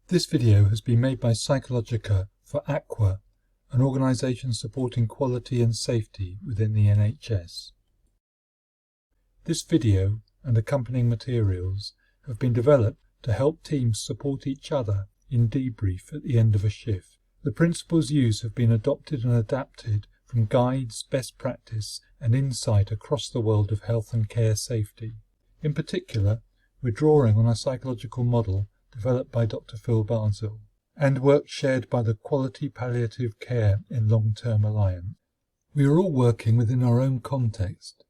This video has been made by Psychologica for AQuA, an organisation supporting quality and safety within the NHS. This video and accompanying materials have been developed to help teams support each other in debrief at the end of a shift. The principles used have been adopted and adapted from guides, best practice and insight across the world of health and care safety. In particular, we're drawing on a psychological model developed by Dr. Phil Barzil, and work shared by the Quality Palliative Care in Long-Term Alliance. We are all working within our own context,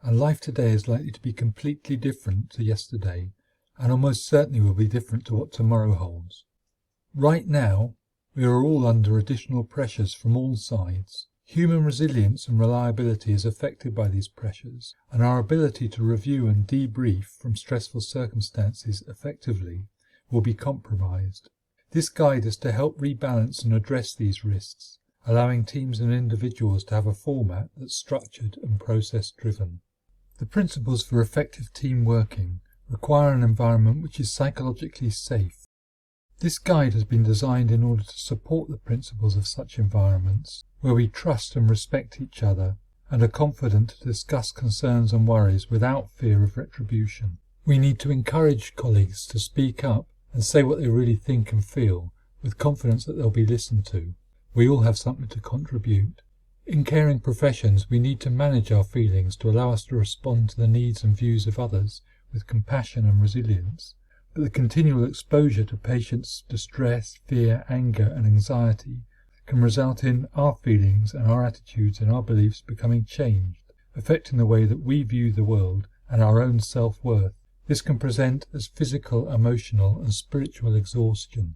and life today is likely to be completely different to yesterday, and almost certainly will be different to what tomorrow holds. Right now, we are all under additional pressures from all sides. Human resilience and reliability is affected by these pressures, and our ability to review and debrief from stressful circumstances effectively will be compromised. This guide is to help rebalance and address these risks, allowing teams and individuals to have a format that's structured and process-driven. The principles for effective team working require an environment which is psychologically safe. This guide has been designed in order to support the principles of such environments, where we trust and respect each other and are confident to discuss concerns and worries without fear of retribution. We need to encourage colleagues to speak up and say what they really think and feel, with confidence that they'll be listened to. We all have something to contribute. In caring professions, we need to manage our feelings to allow us to respond to the needs and views of others with compassion and resilience. But the continual exposure to patients' distress, fear, anger and anxiety can result in our feelings and our attitudes and our beliefs becoming changed, affecting the way that we view the world and our own self-worth. This can present as physical, emotional and spiritual exhaustion.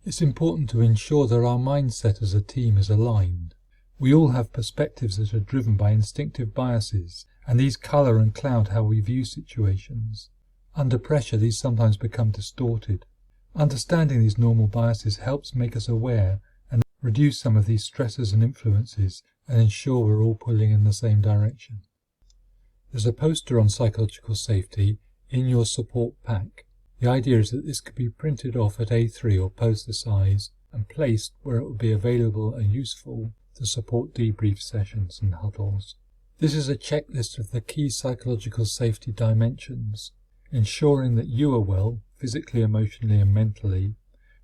It's important to ensure that our mindset as a team is aligned. We all have perspectives that are driven by instinctive biases, and these colour and cloud how we view situations. Under pressure, these sometimes become distorted. Understanding these normal biases helps make us aware and reduce some of these stresses and influences and ensure we're all pulling in the same direction. There's a poster on psychological safety in your support pack. The idea is that this could be printed off at A3 or poster size and placed where it will be available and useful to support debrief sessions and huddles. This is a checklist of the key psychological safety dimensions, ensuring that you are well, physically, emotionally and mentally,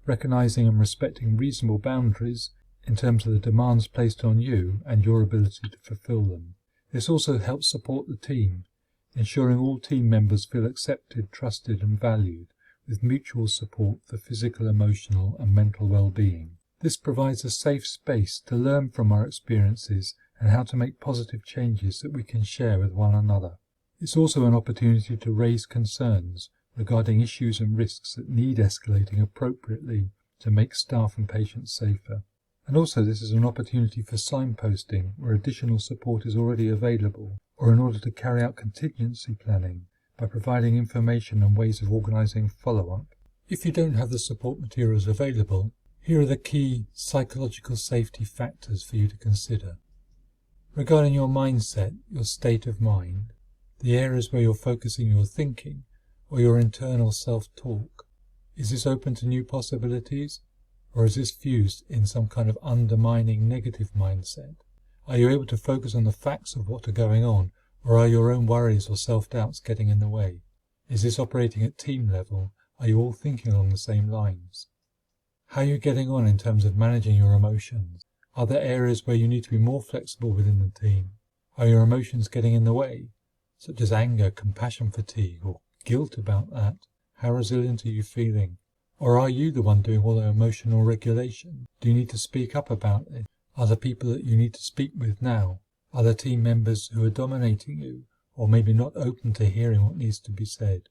recognizing and respecting reasonable boundaries in terms of the demands placed on you and your ability to fulfill them. This also helps support the team, ensuring all team members feel accepted, trusted and valued, with mutual support for physical, emotional and mental well-being. This provides a safe space to learn from our experiences and how to make positive changes that we can share with one another. It's also an opportunity to raise concerns regarding issues and risks that need escalating appropriately to make staff and patients safer. And also this is an opportunity for signposting where additional support is already available, or in order to carry out contingency planning by providing information and ways of organising follow-up. If you don't have the support materials available, here are the key psychological safety factors for you to consider. Regarding your mindset, your state of mind, the areas where you're focusing your thinking, or your internal self-talk, is this open to new possibilities, or is this fused in some kind of undermining negative mindset? Are you able to focus on the facts of what are going on, or are your own worries or self-doubts getting in the way? Is this operating at team level? Are you all thinking along the same lines? How are you getting on in terms of managing your emotions? Are there areas where you need to be more flexible within the team? Are your emotions getting in the way, such as anger, compassion fatigue, or guilt about that? How resilient are you feeling? Or are you the one doing all the emotional regulation? Do you need to speak up about it? Are there people that you need to speak with now? Are there team members who are dominating you, or maybe not open to hearing what needs to be said?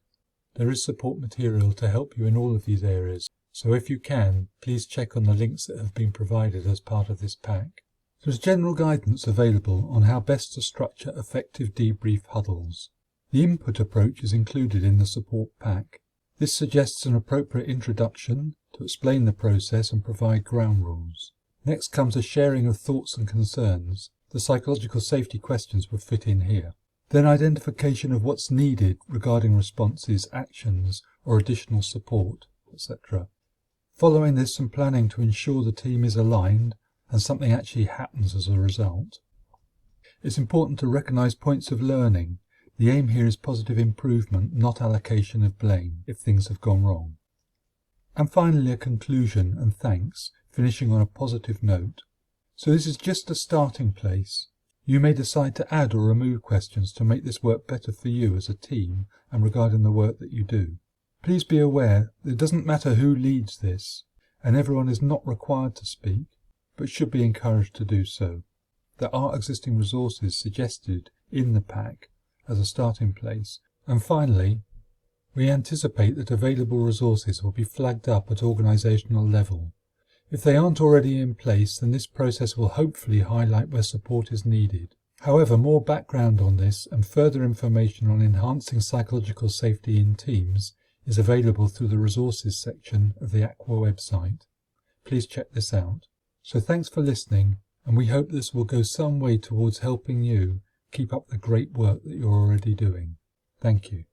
There is support material to help you in all of these areas, so if you can, please check on the links that have been provided as part of this pack. There's general guidance available on how best to structure effective debrief huddles. The input approach is included in the support pack. This suggests an appropriate introduction to explain the process and provide ground rules. Next comes a sharing of thoughts and concerns. The psychological safety questions will fit in here. Then identification of what's needed regarding responses, actions, or additional support, etc. Following this, some planning to ensure the team is aligned and something actually happens as a result. It's important to recognise points of learning. The aim here is positive improvement, not allocation of blame if things have gone wrong. And finally, a conclusion and thanks, finishing on a positive note. So this is just a starting place. You may decide to add or remove questions to make this work better for you as a team and regarding the work that you do. Please be aware that it doesn't matter who leads this, and everyone is not required to speak, but should be encouraged to do so. There are existing resources suggested in the pack as a starting place. And finally, we anticipate that available resources will be flagged up at organisational level. If they aren't already in place, then this process will hopefully highlight where support is needed. However, more background on this and further information on enhancing psychological safety in teams is available through the resources section of the AQuA website. Please check this out. So thanks for listening, and we hope this will go some way towards helping you keep up the great work that you're already doing. Thank you.